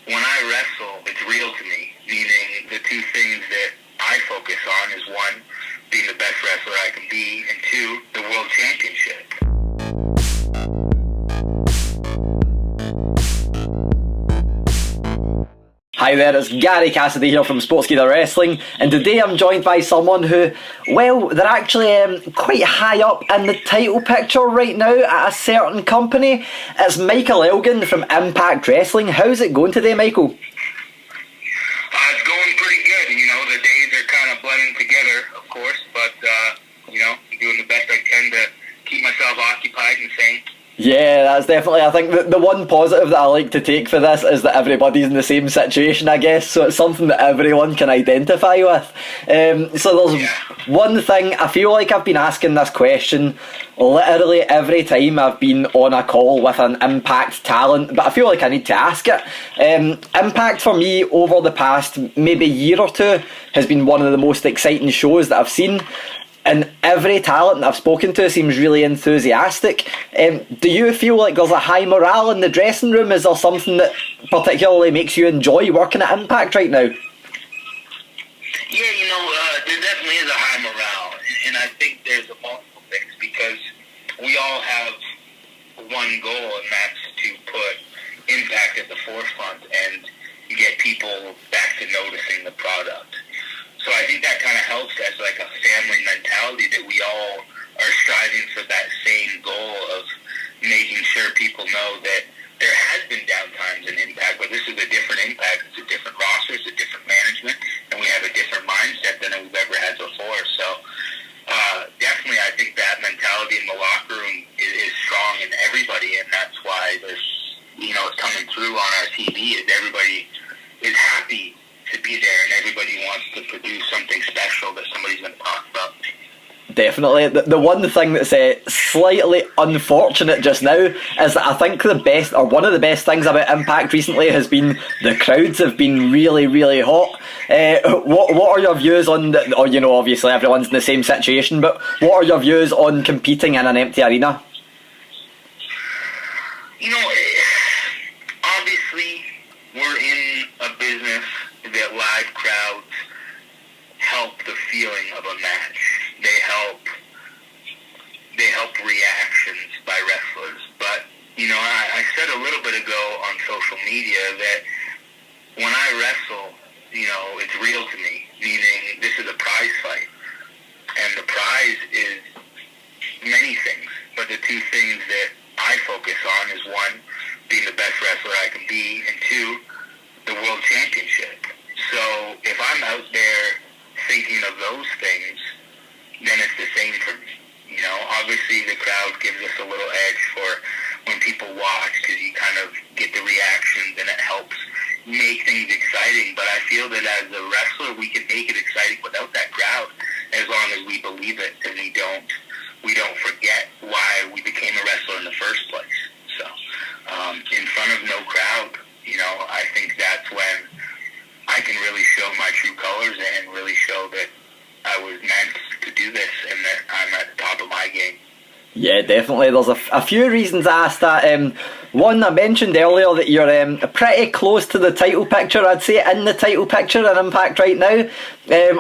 when I wrestle, it's real to me, meaning the two things that I focus on is one, being the best wrestler I can be, and two, the world championship. Hi there, it's Gary Cassidy here from Sportskeeda Wrestling, and today I'm joined by someone who, well, they're actually quite high up in the title picture right now at a certain company. It's Michael Elgin from Impact Wrestling. How's it going today, Michael? It's going pretty good. You know, the days are kind of blending together, of course, but, you know, I'm doing the best I can to keep myself occupied and sane. Yeah, that's definitely, I think the one positive that I like to take for this is that everybody's in the same situation, I guess, so it's something that everyone can identify with. So there's one thing, I feel like I've been asking this question literally every time I've been on a call with an Impact talent, but I feel like I need to ask it. Impact for me over the past maybe year or two has been one of the most exciting shows that I've seen. And every talent that I've spoken to seems really enthusiastic. Do you feel like there's a high morale in the dressing room? Is there something that particularly makes you enjoy working at Impact right now? Yeah, you know, there definitely is a high morale. And I think there's multiple things because we all have one goal, and that's to put Impact at the forefront and get people back to noticing the product. So I think that kind of helps as like a family mentality that we all are striving for that same goal of making sure people know that there has been downtimes in Impact, but this is a different Impact. It's a different roster, it's a different management, and we have a different mindset than we've ever had before. So definitely I think that mentality in the locker room is strong in everybody, and that's why there's, you know, it's coming through on our TV is everybody is happy to be there, and everybody wants to produce something special that somebody's going to talk about. Definitely. The one thing that's slightly unfortunate just now is that I think the best, or one of the best things about Impact recently has been the crowds have been really, really hot. What are your views on, or you know, obviously everyone's in the same situation, but what are your views on competing in an empty arena? You know, obviously we're in a business that live crowds help the feeling of a match. They help reactions by wrestlers. But, you know, I said a little bit ago on social media that when I wrestle, you know, it's real to me, meaning this is a prize fight. And the prize is many things, but the two things that I focus on is one, being the best wrestler I can be, and two, the world championship. So if I'm out there thinking of those things, then it's the same for me. You know, obviously the crowd gives us a little edge for when people watch because you kind of get the reactions and it helps make things exciting. But I feel that as a wrestler, we can make it exciting without that crowd as long as we believe it and we don't forget why we became a wrestler in the first place. So in front of no crowd, you know, I think that's when I can really show my true colors and really show that I was meant to do this and that I'm at the top of my game. Yeah, definitely. There's a few reasons I asked that. One, I mentioned earlier that you're pretty close to the title picture, I'd say, in the title picture in Impact right now.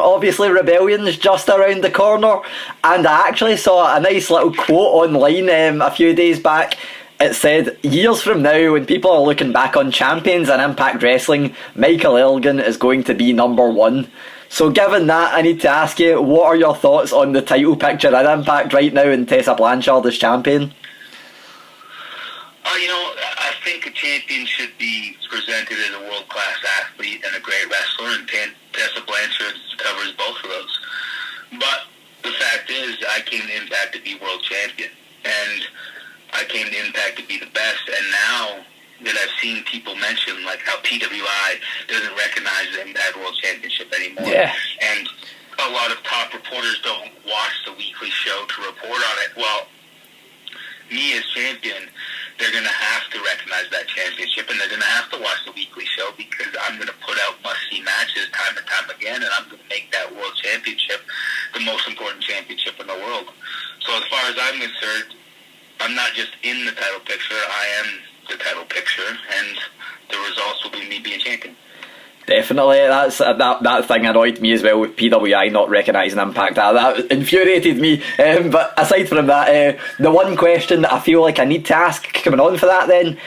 Obviously, Rebellion's just around the corner, and I actually saw a nice little quote online a few days back. It said, years from now, when people are looking back on champions in Impact Wrestling, Michael Elgin is going to be number one. So given that, I need to ask you, what are your thoughts on the title picture in Impact right now and Tessa Blanchard as champion? You know, I think a champion should be presented as a world-class athlete and a great wrestler, and Tessa Blanchard covers both of those. But the fact is, I came to Impact to be world champion, and I came to Impact to be the best, and now that I've seen people mention, like how PWI doesn't recognize the Impact World Championship anymore, and a lot of top reporters don't watch the weekly show to report on it. Well, me as champion, they're going to have to recognize that championship, and they're going to have to watch the weekly show because I'm going to put out must-see matches time and time again, and I'm going to make that World Championship the most important championship in the world. So as far as I'm concerned, I'm not just in the title picture, I am the title picture, and the results will be me being champion. Definitely, that thing annoyed me as well with PWI not recognising Impact. That infuriated me. But aside from that, the one question that I feel like I need to ask coming on for that then,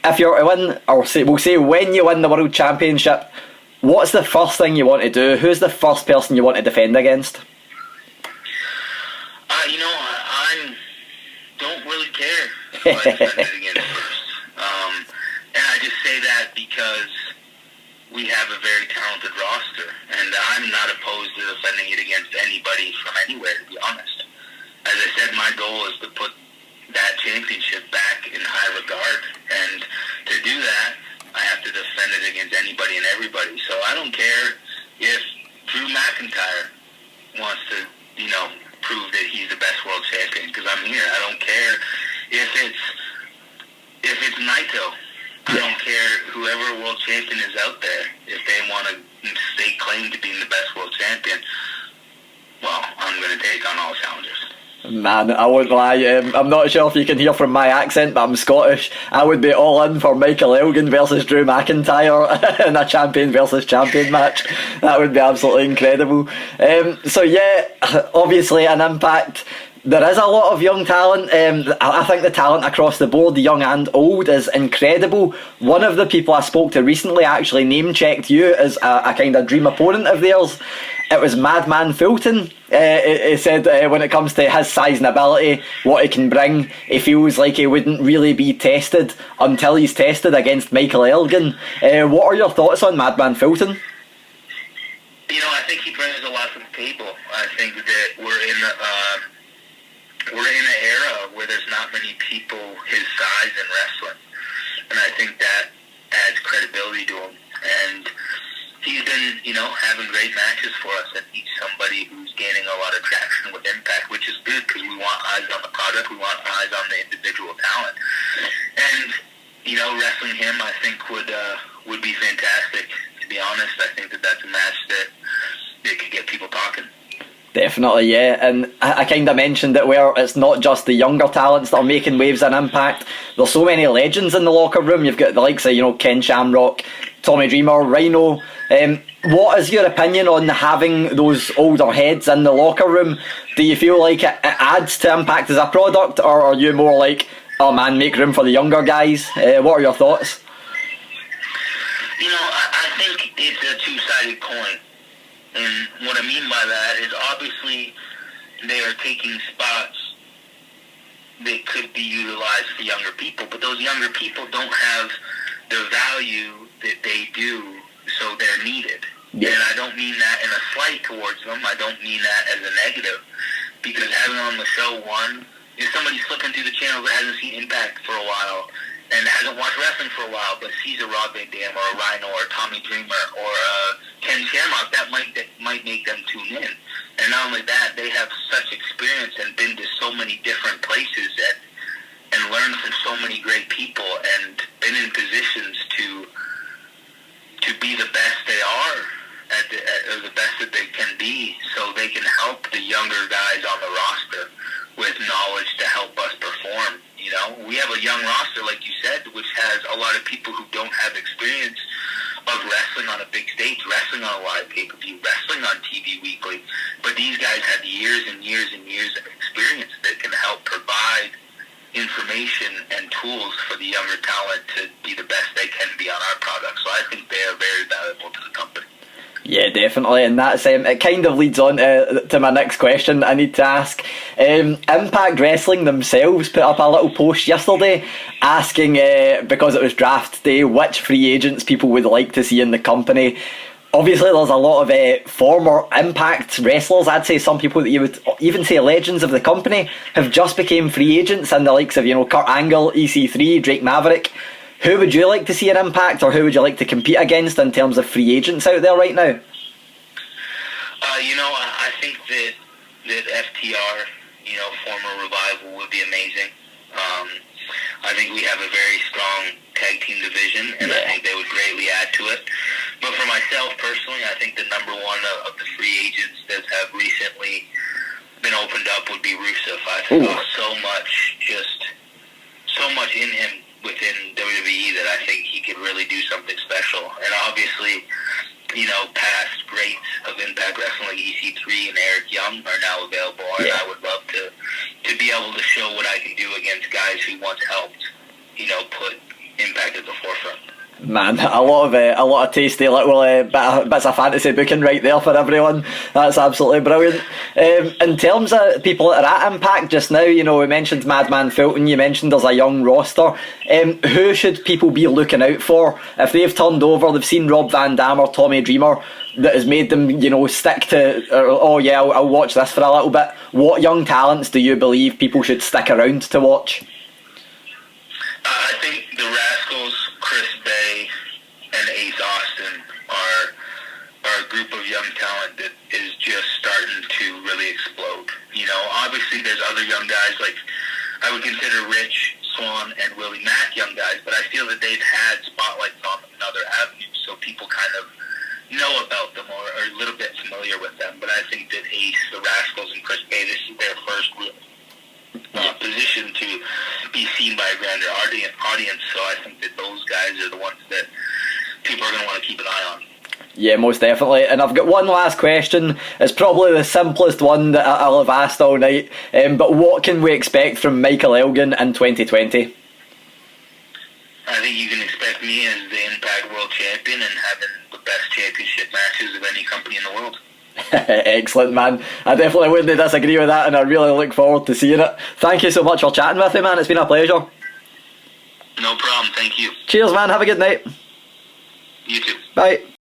if you're to win, or we'll say when you win the World Championship, what's the first thing you want to do? Who's the first person you want to defend against? I don't really care who I defend it against first. And I just say that because we have a very talented roster, and I'm not opposed to defending it against anybody from anywhere, to be honest. As I said, my goal is to put that championship back in high regard, and to do that, I have to defend it against anybody and everybody. So I don't care if Drew McIntyre wants to, prove that he's the best world champion, because I'm here. I don't care if it's Naito. I don't care whoever world champion is out there. If they want to stake claim to being the best world champion, well, I'm going to take on all challengers. Man, I won't lie, I'm not sure if you can hear from my accent, but I'm Scottish. I would be all in for Michael Elgin versus Drew McIntyre in a champion versus champion match. That would be absolutely incredible. So yeah, obviously an Impact. There is a lot of young talent. I think the talent across the board, the young and old, is incredible. One of the people I spoke to recently actually name-checked you as a kind of dream opponent of theirs. It was Madman Fulton. He said when it comes to his size and ability, what he can bring, he feels like he wouldn't really be tested until he's tested against Michael Elgin. What are your thoughts on Madman Fulton? I think he brings a lot to the table. I think that we're in an era where there's not many people his size in wrestling, and I think that adds credibility to him. And he's been, having great matches for us, and he's somebody who's gaining a lot of traction with Impact, which is good because we want eyes on the product, we want eyes on the individual talent, and wrestling him, I think would be fantastic. To be honest, I think that's a match that could get people talking. Definitely, yeah, and I kind of mentioned it where it's not just the younger talents that are making waves in Impact. There's so many legends in the locker room. You've got the likes of Ken Shamrock, Tommy Dreamer, Rhino. What is your opinion on having those older heads in the locker room? Do you feel like it adds to Impact as a product, or are you more like, oh man, make room for the younger guys? What are your thoughts? I think it's a two-sided coin. And what I mean by that is obviously they are taking spots that could be utilized for younger people, but those younger people don't have the value that they do, so they're needed. Yeah. And I don't mean that in a slight towards them. I don't mean that as a negative, because having on the show, one, if somebody's flipping through the channel that hasn't seen Impact for a while and hasn't watched wrestling for a while, but sees a Rob Van Dam or a Rhino or a Tommy Dreamer or Ken Shamrock, that might make them tune in. And not only that, they have such experience and been to so many different places and learned from so many great people and been in positions to be the best they are or the best that they can be, so they can help the younger guys on the roster with knowledge to help us perform. We have a young roster, like you said, which has a lot of people who don't have experience of wrestling on a big stage, wrestling on a live pay-per-view, wrestling on TV weekly. But these guys have years and years and years of experience that can help provide information and tools for the younger talent to be the best they can be on our product. So I think they are very valuable to the company. Yeah, definitely, and that's it kind of leads on to my next question I need to ask. Impact Wrestling themselves put up a little post yesterday asking, because it was draft day, which free agents people would like to see in the company. Obviously there's a lot of former Impact wrestlers, I'd say some people that you would even say legends of the company, have just became free agents, and the likes of Kurt Angle, EC3, Drake Maverick. Who would you like to see an Impact, or who would you like to compete against in terms of free agents out there right now? I think that FTR, former Revival, would be amazing. I think we have a very strong tag team division, and I think they would greatly add to it. But for myself personally, I think the number one of the free agents that have recently been opened up would be Rusev. I saw so much in him within WWE that I think he could really do something special. And obviously, you know, past greats of Impact Wrestling like EC3 and Eric Young are now available, and I would love to be able to show what I can do against guys who once helped, you know, put Impact at the forefront. Man, a lot of tasty little bits of fantasy booking right there for everyone. That's absolutely brilliant. In terms of people that are at Impact just now, you know, we mentioned Madman Fulton, you mentioned there's a young roster. Who should people be looking out for if they've turned over, they've seen Rob Van Dam or Tommy Dreamer that has made them, you know, stick to, I'll watch this for a little bit. What young talents do you believe people should stick around to watch? I think the Rascals, Chris Bay, and Ace Austin are a group of young talent that is just starting to really explode. You know, obviously there's other young guys, like I would consider Rich, Swan, and Willie Mack young guys, but I feel that they've had spotlights on them in other avenues, so people kind of know about them or are a little bit familiar with them. But I think that Ace, the Rascals, and Chris Bay, this is their first real position to be seen by a grander audience, so I think that those guys are the ones that people are going to want to keep an eye on. Yeah, most definitely. And I've got one last question. It's probably the simplest one that I'll have asked all night, but what can we expect from Michael Elgin in 2020? I think you can expect me as the Impact World Champion and having the best championship matches of any company in the world. Excellent, man. I definitely wouldn't disagree with that, and I really look forward to seeing it. Thank you so much for chatting with me, man. It's been a pleasure. No problem. Thank you. Cheers, man. Have a good night. You too. Bye.